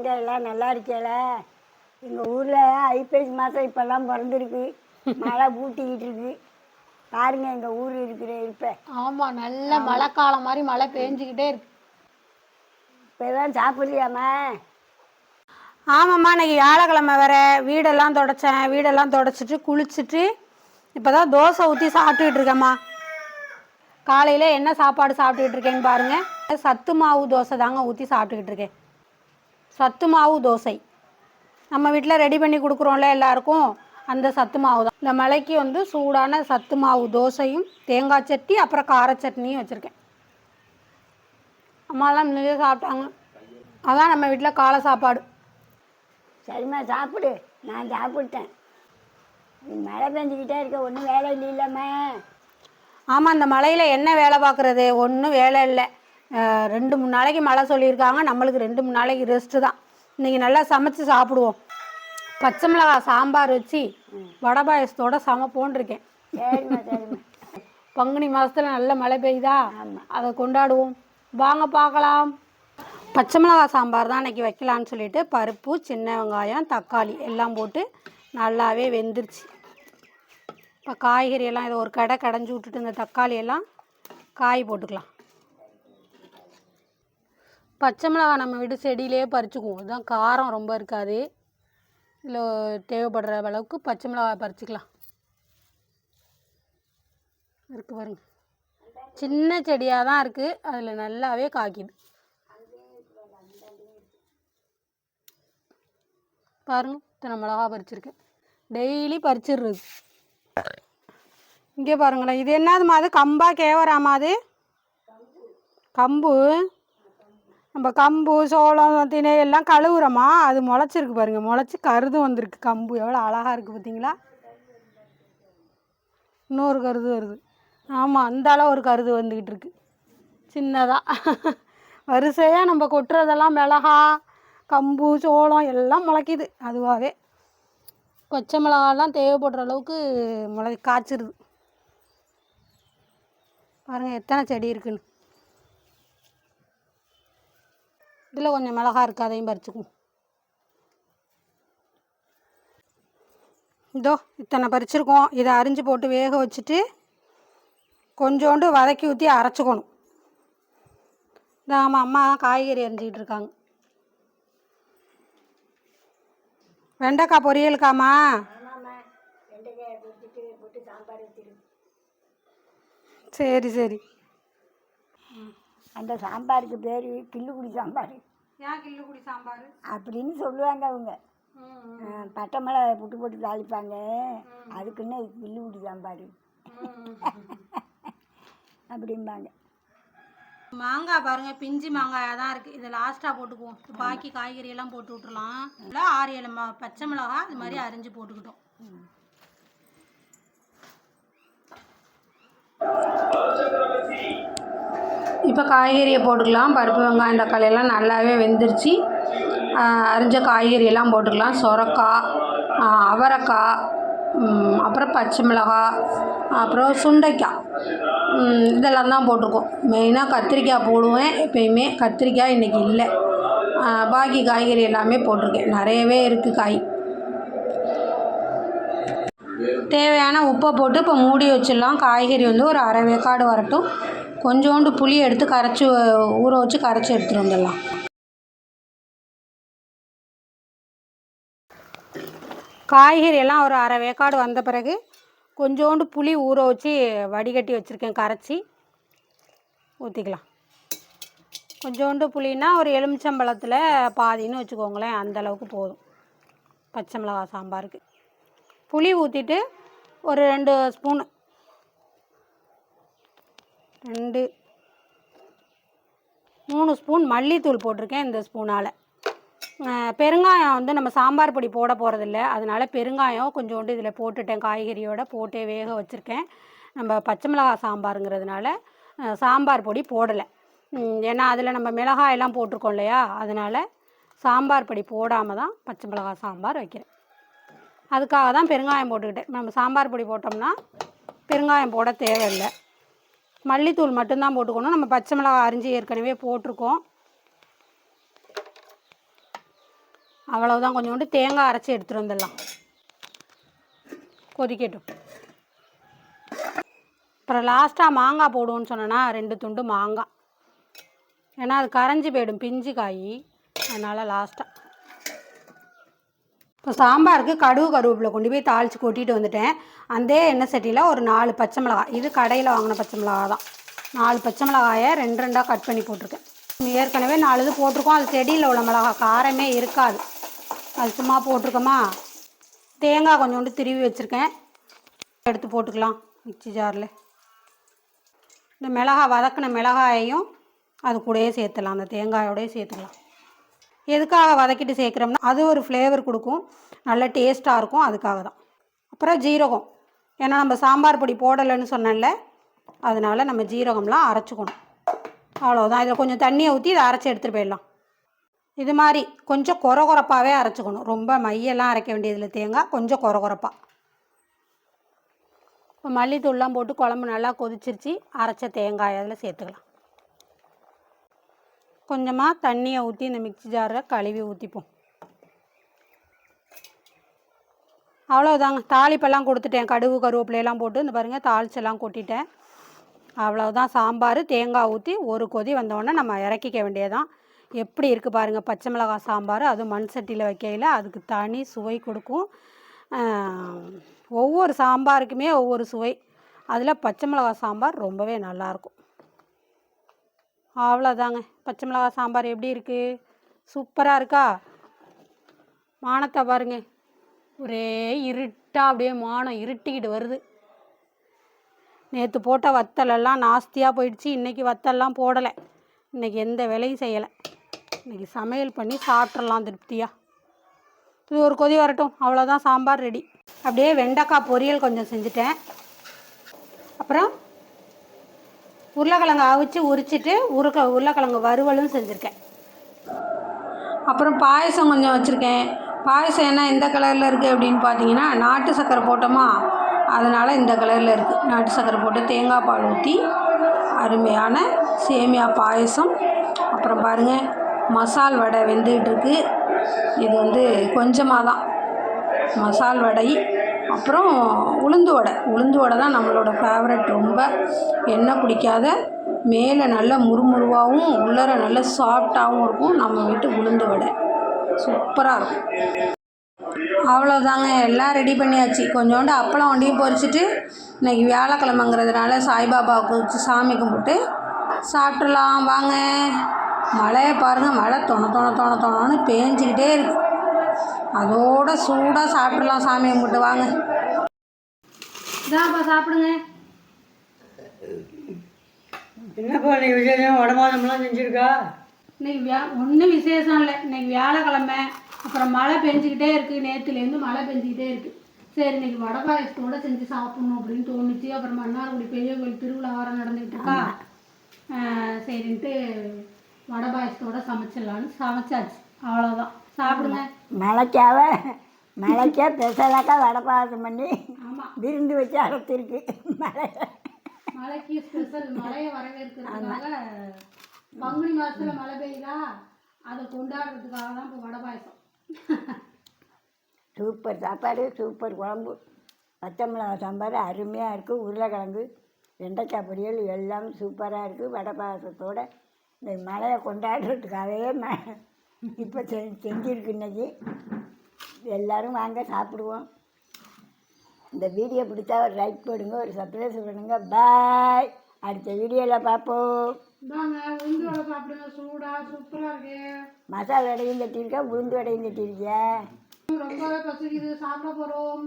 வாங்க, எல்லாம் நல்லா இருக்கல. எங்கள் ஊரில் ஐப்பசி மாதம் இப்போல்லாம் பிறந்திருக்கு. மழை பூட்டிக்கிட்டு இருக்கு. பாருங்க எங்கள் ஊர் இருக்கிற இருப்ப. ஆமாம், நல்ல மழை காலம் மாதிரி மழை பெஞ்சிக்கிட்டே இருக்கு. இப்போ தான் சாப்பிட்றியாம்மா? ஆமாம்மா, இன்னைக்கு வியாழக்கிழமை வேற. வீடெல்லாம் தொடச்சேன். வீடெல்லாம் தொடச்சிட்டு குளிச்சுட்டு இப்போ தான் தோசை ஊற்றி சாப்பிட்டுக்கிட்டு இருக்கேம்மா. காலையில் என்ன சாப்பாடு சாப்பிட்டுக்கிட்டு இருக்கேன்னு பாருங்கள். சத்து மாவு தோசை தாங்க ஊற்றி சாப்பிட்டுக்கிட்டு இருக்கேன். சத்து மாவு தோசை நம்ம வீட்டில் ரெடி பண்ணி கொடுக்குறோம்ல எல்லாருக்கும், அந்த சத்து மாவு தான். இந்த மலைக்கு வந்து சூடான சத்து மாவு தோசையும் தேங்காய் சட்னி அப்புறம் கார சட்னியும் வச்சுருக்கேன். அம்மாலாம் முன்னாடியே சாப்பிட்டாங்க. அதான் நம்ம வீட்டில் காலை சாப்பாடு. சரிம்மா சாப்பிடு. நான் சாப்பிட்டேன். மழை பெஞ்சிக்கிட்டே இருக்க, ஒன்றும் வேலை இல்லைல்லம்மா? ஆமாம், இந்த மழையில் என்ன வேலை பார்க்குறது? ஒன்றும் வேலை இல்லை. 2-3 நாளைக்கு மழை சொல்லியிருக்காங்க. நம்மளுக்கு 2-3 நாளைக்கு ரெஸ்ட்டு தான். இன்றைக்கி நல்லா சமைச்சு சாப்பிடுவோம். பச்சை மிளகாய் சாம்பார் வச்சு வடை பாயசத்தோட சமைப்போன்னு இருக்கேன். சரிம்மா சரிம்மா. பங்குனி மாதத்தில் நல்ல மழை பெய்யுதா? ஆமாம், அதை கொண்டாடுவோம். வாங்க பார்க்கலாம். பச்சை மிளகாய் சாம்பார் தான் இன்றைக்கி வைக்கலான்னு சொல்லிட்டு பருப்பு, சின்ன வெங்காயம், தக்காளி எல்லாம் போட்டு நல்லாவே வெந்துருச்சு. இப்போ காய்கறியெல்லாம் இதை ஒரு கடைஞ்சி விட்டுட்டு இந்த தக்காளியெல்லாம் காய் போட்டுக்கலாம். பச்சை மிளகாய் நம்ம வீட்டு செடியிலே பறிச்சுக்குவோம். அதுதான் காரம் ரொம்ப இருக்காது. இதில் தேவைப்படுற அளவுக்கு பச்சை மிளகாய் பறிச்சிக்கலாம். இருக்குது பாருங்க, சின்ன செடியாக தான் இருக்குது. அதில் நல்லாவே காய்க்குது பாருங்க. இத்தனை மிளகா பறிச்சிருக்கேன். டெய்லி பறிச்சிடுறது. இங்கே பாருங்களேன், இது என்னதுமா? அது கம்பா கேவராமா? அது கம்பு. நம்ம கம்பு சோளம் திணை எல்லாம் கழுவுறோமா, அது முளைச்சிருக்கு பாருங்கள். முளைச்சி கருது வந்திருக்கு. கம்பு எவ்வளோ அழகாக இருக்குது பார்த்தீங்களா? இன்னொரு கருது வருது. ஆமாம், அந்த அளவு ஒரு கருது வந்துக்கிட்டு இருக்கு சின்னதாக. வரிசையாக நம்ம கொட்டுறதெல்லாம் மிளகா, கம்பு, சோளம் எல்லாம் முளைக்கிது அதுவாகவே. பச்சை மிளகாலாம் தேவைப்படுற அளவுக்கு காய்ச்சிருது பாருங்கள். எத்தனை செடி இருக்குன்னு. இதில் கொஞ்சம் மிளகா இருக்குது, அதையும் பறிச்சுக்குவோம். இதோ இத்தனை பறிச்சிருக்கோம். இதை அரிஞ்சு போட்டு வேக வச்சுட்டு கொஞ்சோண்டு வதக்கி ஊற்றி அரைச்சிக்கணும். ஆமாம், அம்மா காய்கறி அரிஞ்சிக்கிட்டு இருக்காங்க. வெண்டைக்காய் பொரியலுக்காம்மா? சரி சரி. அந்த சாம்பாருக்கு பேர் கிள்ளுக்குடி சாம்பார். ஏன் கிள்ளுக்குடி சாம்பார் அப்படின்னு சொல்லுவாங்க அவங்க. பட்டை மிளகா போட்டு தாளிப்பாங்க. அதுக்குன்னு கிள்ளுக்குடி சாம்பார் அப்படிம்பாங்க. மாங்காய் பாருங்கள், பிஞ்சு மாங்காயாக தான் இருக்குது. இதை லாஸ்ட்டாக போட்டுக்குவோம். பாக்கி காய்கறியெல்லாம் போட்டு விட்டுறலாம். இல்லை 6-7 பச்சை மிளகா இது மாதிரி அரிஞ்சு போட்டுக்கிட்டோம். இப்போ காய்கறியை போட்டுக்கலாம். பருப்பு, வெங்காயம், தக்காளி எல்லாம் நல்லாவே வெந்துருச்சு. அரிஞ்ச காய்கறியெல்லாம் போட்டுக்கலாம். சொரக்காய், அவரைக்காய், அப்புறம் பச்சை மிளகாய், அப்புறம் சுண்டைக்காய், இதெல்லாம் தான் போட்டிருக்கோம். மெயினாக கத்திரிக்காய் போடுவேன் எப்பயுமே. கத்திரிக்காய் இன்றைக்கி இல்லை. பாக்கி காய்கறி எல்லாமே போட்டிருக்கேன். நிறையவே இருக்குது காய். தேவையான உப்பை போட்டு இப்போ மூடி வச்சிடலாம். காய்கறி வந்து ஒரு அரை வேக்காடு வரட்டும். கொஞ்சோண்டு புளி எடுத்து கரைச்சி ஊற வச்சு கரைச்சி எடுத்துகிட்டு வந்துடலாம். காய்கறி எல்லாம் ஒரு அரை வேக்காடு வந்த பிறகு கொஞ்சோண்டு புளி ஊற வச்சு வடிகட்டி வச்சுருக்கேன். கரைச்சி ஊற்றிக்கலாம். கொஞ்சோண்டு புளின்னா ஒரு எலுமிச்சம்பழத்தில் பாதின்னு வச்சுக்கோங்களேன். அந்தளவுக்கு போதும் பச்சை மிளகாய் சாம்பாருக்கு. புளி ஊற்றிட்டு ஒரு 2 ஸ்பூன் 3 ஸ்பூன் மல்லித்தூள் போட்டிருக்கேன் இந்த ஸ்பூனால். பெருங்காயம் வந்து நம்ம சாம்பார் பொடி போட போகிறதில்ல, அதனால் பெருங்காயம் கொஞ்சோண்டு இதில் போட்டுட்டேன். காய்கறியோடு போட்டே வேக வச்சுருக்கேன். நம்ம பச்சை மிளகாய் சாம்பாருங்கிறதுனால சாம்பார் பொடி போடலை. ஏன்னா அதில் நம்ம மிளகாயெல்லாம் போட்டிருக்கோம் இல்லையா, அதனால் சாம்பார் பொடி போடாமல் தான் பச்சை மிளகாய் சாம்பார் வைக்கிறேன். அதுக்காக தான் பெருங்காயம் போட்டுக்கிட்டேன். நம்ம சாம்பார் பொடி போட்டோம்னா பெருங்காயம் போட தேவையில்லை. மல்லித்தூள் மட்டும்தான் போட்டுக்கணும். நம்ம பச்சை மிளகாய் அரிஞ்சு ஏற்கனவே போட்டிருக்கோம். அவ்வளவுதான். கொஞ்சோண்டு தேங்காய் அரைச்சி எடுத்துகிட்டு வந்துடலாம். கொதிக்கட்டும். அப்புறம் லாஸ்ட்டாக மாங்காய் போடுவோன்னு சொன்னேன்னா 2 துண்டு மாங்காய், ஏன்னா அது கரைஞ்சி போயிடும் பிஞ்சு காய், அதனால் லாஸ்ட்டாக. இப்போ சாம்பாருக்கு கருவேப்பிலை கொண்டு போய் தாளித்து கொட்டிட்டு வந்துட்டேன். அந்த எண்ணெய் சட்டியில் ஒரு 4 பச்சை மிளகாய், இது கடையில் வாங்கின பச்சை மிளகா தான், 4 பச்சை மிளகாயை 2 கட் பண்ணி போட்டிருக்கேன். ஏற்கனவே 4 இது போட்டிருக்கோம். அது செடியில் உள்ள மிளகா, காரமே இருக்காது, அது சும்மா போட்டிருக்கோமா. தேங்காய் கொஞ்சோண்டு திருவி வச்சுருக்கேன், எடுத்து போட்டுக்கலாம் மிக்ஸி ஜாரில். இந்த மிளகாய் வதக்கின மிளகாயையும் அது கூடயே சேர்த்துலாம், அந்த தேங்காயோடய சேர்த்துக்கலாம். எதுக்காக வதக்கிட்டு சேர்க்குறோம்னா அது ஒரு ஃப்ளேவர் கொடுக்கும், நல்ல டேஸ்ட்டாக இருக்கும், அதுக்காக தான். அப்புறம் ஜீரகம், ஏன்னா நம்ம சாம்பார் பொடி போடலைன்னு சொன்னேன்ல, அதனால் நம்ம ஜீரகம்லாம் அரைச்சிக்கணும். அவ்வளோதான். இதில் கொஞ்சம் தண்ணியை ஊற்றி இதை அரைச்சி எடுத்துகிட்டு போயிடலாம். இது மாதிரி கொஞ்சம் கொரகொரப்பாகவே அரைச்சிக்கணும், ரொம்ப மையெல்லாம் அரைக்க வேண்டியதில்லை. தேங்காய் கொஞ்சம் கொரகொரப்பாக. இப்போ மல்லித்தூள்லாம் போட்டு குழம்பு நல்லா கொதிச்சிருச்சு. அரைச்ச தேங்காய் அதில் சேர்த்துக்கலாம். கொஞ்சமாக தண்ணியை ஊற்றி இந்த மிக்ஸி ஜாரில் கழுவி ஊற்றிப்போம். அவ்வளோதாங்க. தாளிப்பெல்லாம் கொடுத்துட்டேன், கருவேப்பிலையெல்லாம் போட்டு இந்த பாருங்கள் தாளிச்செல்லாம் கொட்டிட்டேன். அவ்வளோதான். சாம்பார் தேங்காய் ஊற்றி ஒரு கொதி வந்தோடனே நம்ம இறக்கிக்க வேண்டியதான். எப்படி இருக்குது பாருங்கள் பச்சை மிளகாய் சாம்பார், அது மண் சட்டியில் வைக்கையில் அதுக்கு தனி சுவை கொடுக்கும். ஒவ்வொரு சாம்பாருக்குமே ஒவ்வொரு சுவை, அதில் பச்சை மிளகாய் சாம்பார் ரொம்பவே நல்லாயிருக்கும். அவ்வளோதாங்க. பச்சை மிளகாய் சாம்பார் எப்படி இருக்குது? சூப்பராக இருக்கா? வானத்தை பாருங்க, ஒரே இருட்டாக அப்படியே வானம் இருட்டிக்கிட்டு வருது. நேற்று போட்ட வத்தலெல்லாம் நாஸ்தியாக போயிடுச்சு. இன்றைக்கி வத்தல்லாம் போடலை, இன்றைக்கி எந்த வேலையும் செய்யலை. இன்றைக்கி சமையல் பண்ணி சாப்பிட்றலாம் திருப்தியாக. இது ஒரு கொதி வரட்டும், அவ்வளோதான், சாம்பார் ரெடி. அப்படியே வெண்டைக்காய் பொரியல் கொஞ்சம் செஞ்சுட்டேன். அப்புறம் உருளைக்கிழங்கு அவிச்சு உரிச்சிட்டு உருளைக்கிழங்கு வறுவலும் செஞ்சுருக்கேன். அப்புறம் பாயசம் கொஞ்சம் வச்சுருக்கேன். பாயசம் என்ன எந்த கலரில் இருக்குது அப்படின்னு பார்த்தீங்கன்னா, நாட்டு சர்க்கரை போட்டோமா, அதனால் இந்த கலரில் இருக்குது. நாட்டு சர்க்கரை போட்டு தேங்காய் பால் ஊற்றி அருமையான சேமியா பாயசம். அப்புறம் பாருங்கள் மசால் வடை வெந்துக்கிட்டு இருக்குது. இது வந்து கொஞ்சமாக தான் மசால் வடை. அப்புறம் உளுந்து வடை தான் நம்மளோட ஃபேவரட். ரொம்ப எண்ணெய் குடிக்காத, மேலே நல்ல முறுமுறுவாகவும் உள்ளர நல்ல சாஃப்டாகவும் இருக்கும் நம்ம வீட்டு உளுந்து வடை. சூப்பராக இருக்கும். அவ்வளோதாங்க, எல்லாம் ரெடி பண்ணியாச்சு. கொஞ்சோண்டு அப்பளம் ஒண்டியும் பொரிச்சிட்டு, இன்றைக்கி வியாழக்கிழமைங்கிறதுனால சாய்பாபாவுக்கு வச்சு சாமி கும்பிட்டு சாப்பிட்றலாம் வாங்க. மழையை பாருங்கள், மழை தொணன்னு பேஞ்சிக்கிட்டே இருக்குது. அதோட சூடாக சாப்பிட்றலாம் சாமி கும்பிட்டு வாங்க. இதான்ப்பா சாப்பிடுங்க. என்னப்பா நீ விசேஷம் வடமாதம்லாம் செஞ்சுருக்கா? இன்னைக்கு ஒன்றும் விசேஷம் இல்லை, இன்னைக்கு வியாழக்கிழமை. அப்புறம் மழை பெஞ்சிக்கிட்டே இருக்குது, நேற்றுலேருந்து மழை பெஞ்சிக்கிட்டே இருக்குது. சரி இன்னைக்கு வடை பாயசத்தோடு செஞ்சு சாப்பிட்ணும் அப்படின்னு தோணுச்சு. அப்புறம் மன்னார்குடி பெரிய கோயில் திருவிழா வாரம் நடந்துக்கிட்டு இருக்கா, சரின்ட்டு வடை பாயசத்தோடு சமைச்சிடலான்னு சமைச்சாச்சு. அவ்வளோதான், சாப்பிடுங்க. மழைக்கா ஸ்பெஷலாக்கா வடை பாயசம் பண்ணி ஆமாம் விருந்து வச்சு அடைத்திருக்கு. மழைக்கு ஸ்பெஷல், மழையை வரவேற்கிறதுக்காக. பங்குனி மாதத்தில் மழை பெய்யுதா, அதை கொண்டாடுறதுக்காக தான் இப்போ வடை பாயசம். சூப்பர் சாப்பாடு, சூப்பர் குழம்பு, பச்சை மிளகாய் சாம்பார் அருமையாக இருக்குது. உருளைக்கிழங்கு வெண்டைக்காய் பொரியல் எல்லாம் சூப்பராக இருக்குது. வடை பாயசத்தோடு இந்த மழையை கொண்டாடுறதுக்காகவே இப்போ செஞ்சுருக்கு இன்றைக்கி. எல்லோரும் வாங்க சாப்பிடுவோம். இந்த வீடியோ பிடிச்சா ஒரு லைக் போடுங்க, ஒரு சப்ஸ்கிரைப் பண்ணுங்க. பாய். அடுத்த வீடியோவில் பார்ப்போம். உளுந்து வடை சாப்பிடுங்க, சூடாக சூப்பராக இருக்கு. மசாலா வடையும் கட்டியிருக்கேன், உளுந்து வடையும் கட்டியிருக்கேன். ரொம்பவே பசிக்குது, சாப்பிட போகிறோம்.